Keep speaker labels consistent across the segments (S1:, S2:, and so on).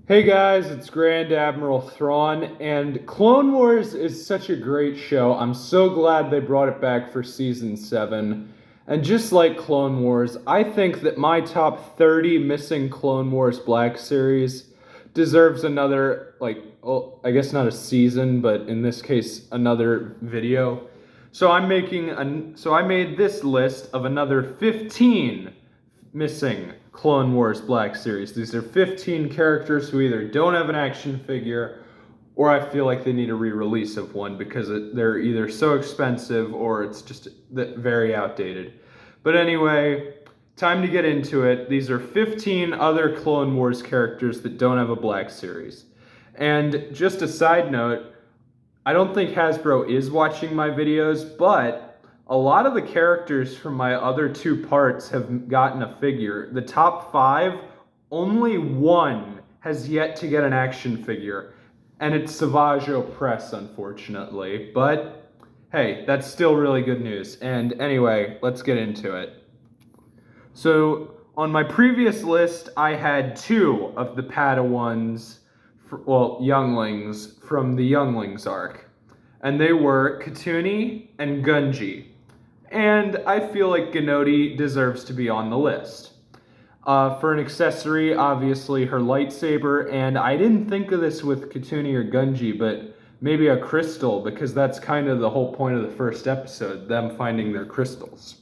S1: Hey guys, it's Grand Admiral Thrawn, and Clone Wars is such a great show. I'm so glad they brought it back for season 7. And just like Clone Wars, I think that my top 30 missing Clone Wars Black Series deserves another, well, I guess not a season, but in this case, another video. So I made this list of another 15 missing Clone Wars Black Series. These are 15 characters who either don't have an action figure or I feel like they need a re-release of one because they're either so expensive or it's just very outdated. But anyway, time to get into it. These are 15 other Clone Wars characters that don't have a Black Series. And just a side note, I don't think Hasbro is watching my videos, but a lot of the characters from my other two parts have gotten a figure. The top 5, only one has yet to get an action figure, and it's Savage Opress, unfortunately. But hey, that's still really good news. And anyway, let's get into it. So on my previous list, I had 2 of the Padawans, younglings from the Younglings arc, and they were Katuni and Gungi. And I feel like Gnodi deserves to be on the list. For an accessory, obviously her lightsaber, and I didn't think of this with Katuni or Gungi, but maybe a crystal, because that's kind of the whole point of the first episode, them finding their crystals.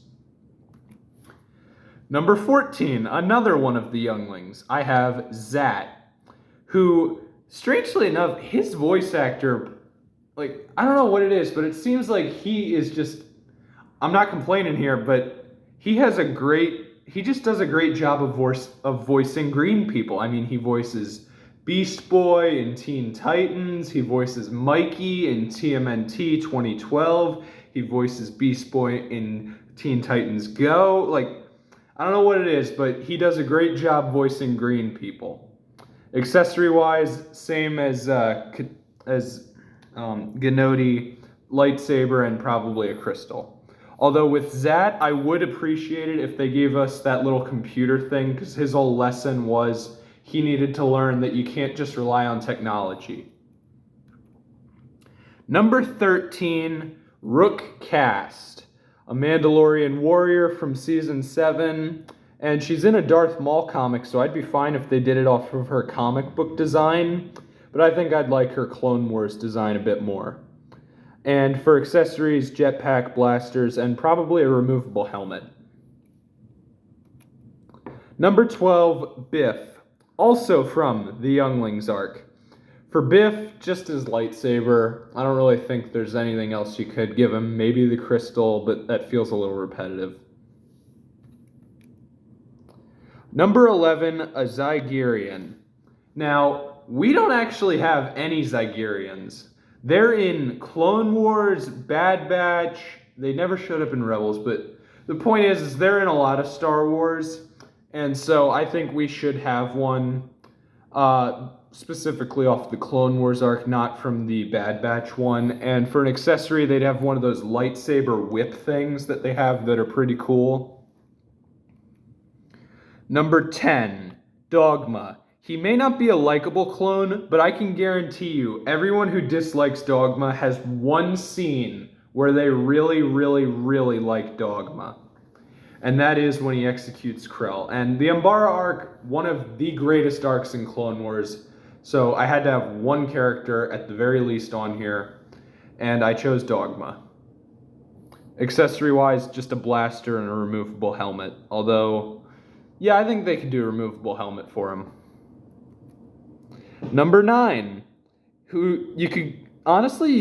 S1: Number 14, another one of the younglings. I have Zat, who, strangely enough, his voice actor, I don't know what it is, but it seems like he is just, I'm not complaining here, but he just does a great job of voicing green people. I mean, he voices Beast Boy in Teen Titans, he voices Mikey in TMNT 2012, he voices Beast Boy in Teen Titans Go. I don't know what it is, but he does a great job voicing green people. Accessory-wise, same as Gnodi, lightsaber, and probably a crystal. Although with Zat, I would appreciate it if they gave us that little computer thing, because his whole lesson was he needed to learn that you can't just rely on technology. Number 13, Rook Kast, a Mandalorian warrior from Season 7, and she's in a Darth Maul comic, so I'd be fine if they did it off of her comic book design, but I think I'd like her Clone Wars design a bit more. And for accessories, jetpack, blasters, and probably a removable helmet. Number 12, Biff, also from the Younglings arc. For Biff, just his lightsaber. I don't really think there's anything else you could give him. Maybe the crystal, but that feels a little repetitive. Number 11, a Zygerian. Now, we don't actually have any Zygerians. They're in Clone Wars, Bad Batch. They never showed up in Rebels, but the point is they're in a lot of Star Wars, and so I think we should have one specifically off the Clone Wars arc, not from the Bad Batch one. And for an accessory, they'd have one of those lightsaber whip things that they have that are pretty cool. Number 10, Dogma. He may not be a likable clone, but I can guarantee you, everyone who dislikes Dogma has one scene where they really, really, really like Dogma. And that is when he executes Krell. And the Umbara arc, one of the greatest arcs in Clone Wars, so I had to have one character at the very least on here, and I chose Dogma. Accessory-wise, just a blaster and a removable helmet. Although, yeah, I think they could do a removable helmet for him. Number 9, who you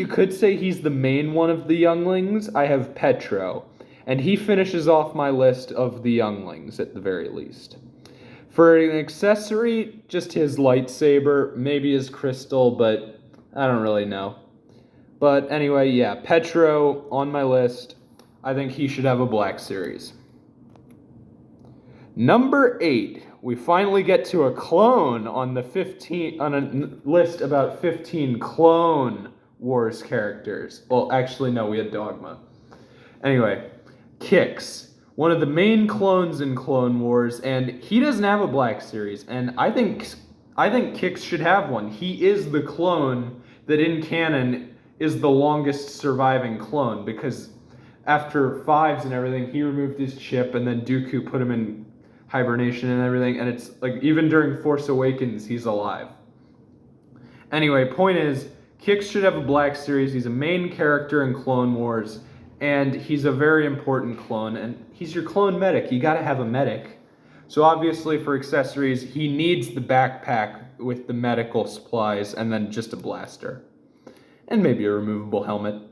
S1: could say he's the main one of the younglings. I have Petro, and he finishes off my list of the younglings at the very least. For an accessory, just his lightsaber, maybe his crystal, but I don't really know. But anyway, yeah, Petro on my list. I think he should have a Black Series. Number 8, we finally get to a clone on a list about 15 Clone Wars characters. Well, actually, no, we had Dogma. Anyway, Kix, one of the main clones in Clone Wars, and he doesn't have a Black Series, and I think I think Kix should have one. He is the clone that in canon is the longest surviving clone because after fives and everything, he removed his chip and then Dooku put him in hibernation and everything, and it's like even during Force Awakens, he's alive. Anyway, point is, Kix should have a Black Series. He's a main character in Clone Wars, and he's a very important clone, and he's your clone medic. You gotta have a medic. So obviously for accessories, he needs the backpack with the medical supplies and then just a blaster. And maybe a removable helmet.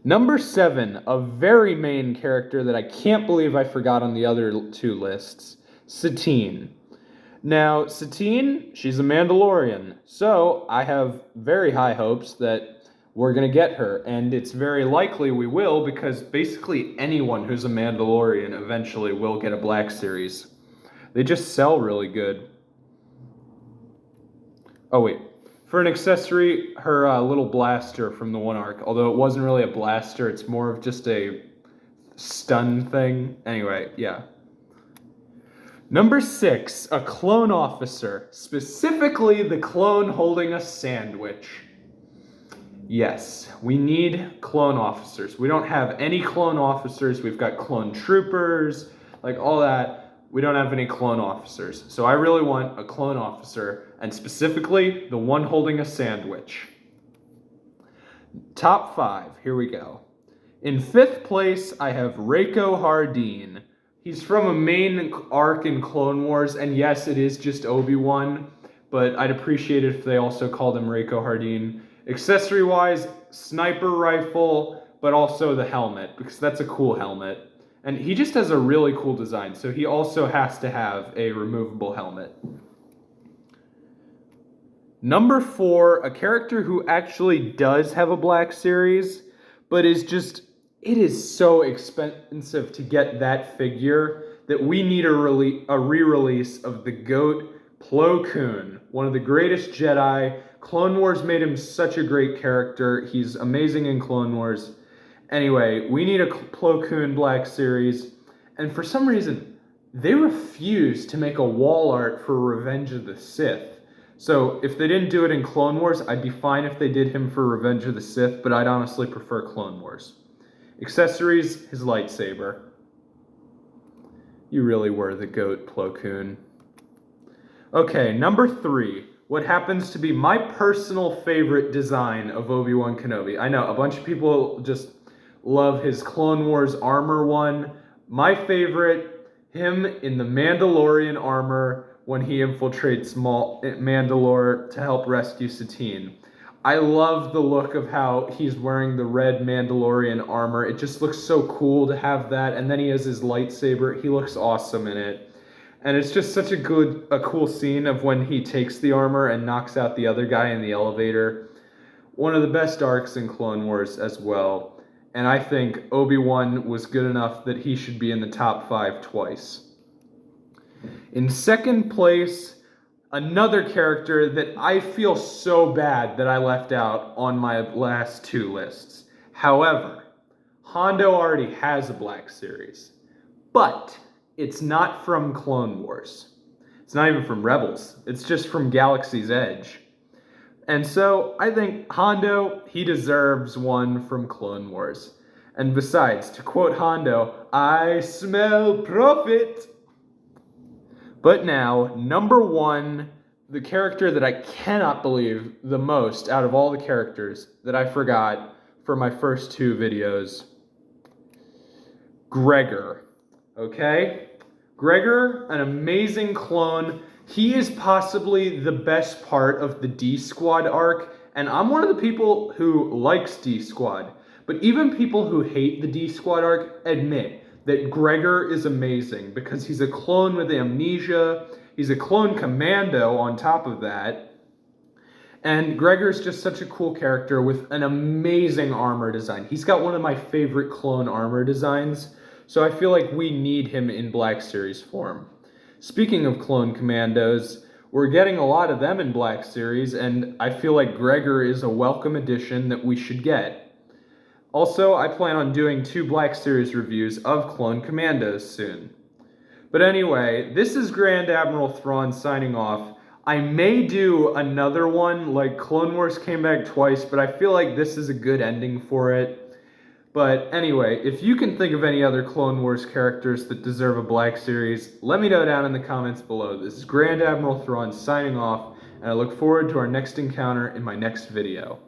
S1: Number 7, a very main character that I can't believe I forgot on the other two lists, Satine. Now, Satine, she's a Mandalorian, so I have very high hopes that we're going to get her, and it's very likely we will because basically anyone who's a Mandalorian eventually will get a Black Series. They just sell really good. Oh wait, for an accessory, her little blaster from the one arc, although it wasn't really a blaster, it's more of just a stun thing. Anyway, yeah. Number 6, a clone officer, specifically the clone holding a sandwich. Yes, we need clone officers. We don't have any clone officers. We've got clone troopers, like all that. We don't have any clone officers. So I really want a clone officer, and specifically the one holding a sandwich. Top 5, here we go. In 5th place, I have Rako Hardeen. He's from a main arc in Clone Wars, and yes, it is just Obi-Wan, but I'd appreciate it if they also called him Rako Hardeen. Accessory-wise, sniper rifle, but also the helmet, because that's a cool helmet. And he just has a really cool design, so he also has to have a removable helmet. Number 4, a character who actually does have a Black Series, but is just, it is so expensive to get that figure that we need a re-release of the GOAT Plo Koon, one of the greatest Jedi. Clone Wars made him such a great character. He's amazing in Clone Wars. Anyway, we need a Plo Koon Black Series, and for some reason, they refuse to make a wall art for Revenge of the Sith. So if they didn't do it in Clone Wars, I'd be fine if they did him for Revenge of the Sith, but I'd honestly prefer Clone Wars. Accessories, his lightsaber. You really were the GOAT, Plo Koon. Okay, number 3. What happens to be my personal favorite design of Obi-Wan Kenobi. I know, a bunch of people just love his Clone Wars armor one. My favorite, him in the Mandalorian armor when he infiltrates Mandalore to help rescue Satine. I love the look of how he's wearing the red Mandalorian armor. It just looks so cool to have that. And then he has his lightsaber. He looks awesome in it. And it's just such a cool scene of when he takes the armor and knocks out the other guy in the elevator. One of the best arcs in Clone Wars as well. And I think Obi-Wan was good enough that he should be in the top 5 twice. In 2nd place, another character that I feel so bad that I left out on my last 2 lists. However, Hondo already has a Black Series. But it's not from Clone Wars. It's not even from Rebels. It's just from Galaxy's Edge. And so I think Hondo, he deserves one from Clone Wars. And besides, to quote Hondo, I smell profit. But now, number 1, the character that I cannot believe the most out of all the characters that I forgot for my first 2 videos, Gregor. Okay? Gregor, an amazing clone. He is possibly the best part of the D-Squad arc, and I'm one of the people who likes D-Squad. But even people who hate the D-Squad arc admit that Gregor is amazing because he's a clone with amnesia, he's a clone commando on top of that, and Gregor's just such a cool character with an amazing armor design. He's got one of my favorite clone armor designs, so I feel like we need him in Black Series form. Speaking of clone commandos, we're getting a lot of them in Black Series, and I feel like Gregor is a welcome addition that we should get. Also, I plan on doing 2 Black Series reviews of Clone Commandos soon. But anyway, this is Grand Admiral Thrawn signing off. I may do another one, like Clone Wars came back twice, but I feel like this is a good ending for it. But anyway, if you can think of any other Clone Wars characters that deserve a Black Series, let me know down in the comments below. This is Grand Admiral Thrawn signing off, and I look forward to our next encounter in my next video.